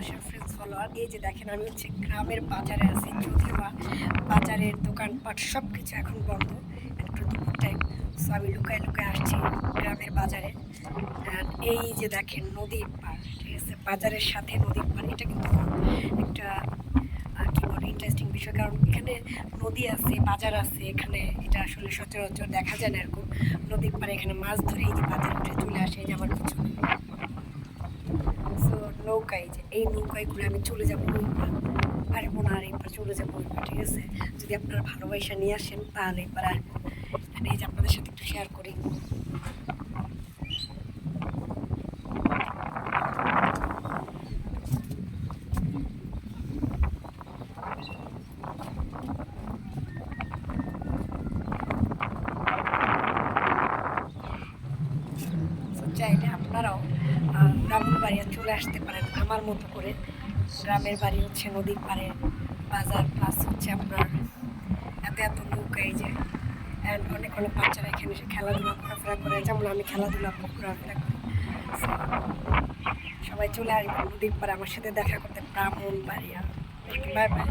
ভালোবাসার friends follower. এই যে দেখেন আমি হচ্ছে গ্রামের বাজারে আছি, যদিও বা বাজারের দোকানপাট সব কিছু এখন বন্ধ, একটু দুপুর টাইম। সো আমি লুকায় লুকায় আসছি গ্রামের বাজারে। আর এই যে দেখেন নদীর পাড়, ঠিক আছে, বাজারের সাথে নদীর পাড়। এটা কিন্তু একটা কি বলে ইন্টারেস্টিং বিষয়, কারণ এখানে নদী আছে, বাজার আছে, এখানে এটা আসলে সচরাচর দেখা যায় না এরকম নদীর পাড়ে এখানে মাছ ধরে এই যে বাজারে উঠে চলে আসে এই যে আমার পিছনে। সো নৌকায়, যে এই নৌকায় ঘুরে আমি চলে যাবো ওই পার, পারবো না আর এবার চলে যাবো ওই পার, ঠিক আছে। যদি আপনারা ভালোবাসা নিয়ে আসেন তাহলে এবার আসবো, মানে এই যে আপনাদের সাথে একটু শেয়ার করি। চাইলে আপনারাও ব্রাহ্মণবাড়িয়া চলে আসতে পারেন আমার মতো করে। গ্রামের বাড়ি হচ্ছে নদীর পাড়ে, বাজার প্লাস হচ্ছে আপনার এত এত নৌকা, এই যে অ্যান্ড অনেক অনেক বাচ্চারা এখানে এসে খেলাধুলা ঘোরাফেরা করে, যেমন আমি খেলাধুলা ঘোরাফেরা করি। সবাই চলে আসবেন নদীর পাড়ে আমার সাথে দেখা করতে ব্রাহ্মণবাড়িয়া। Bye bye.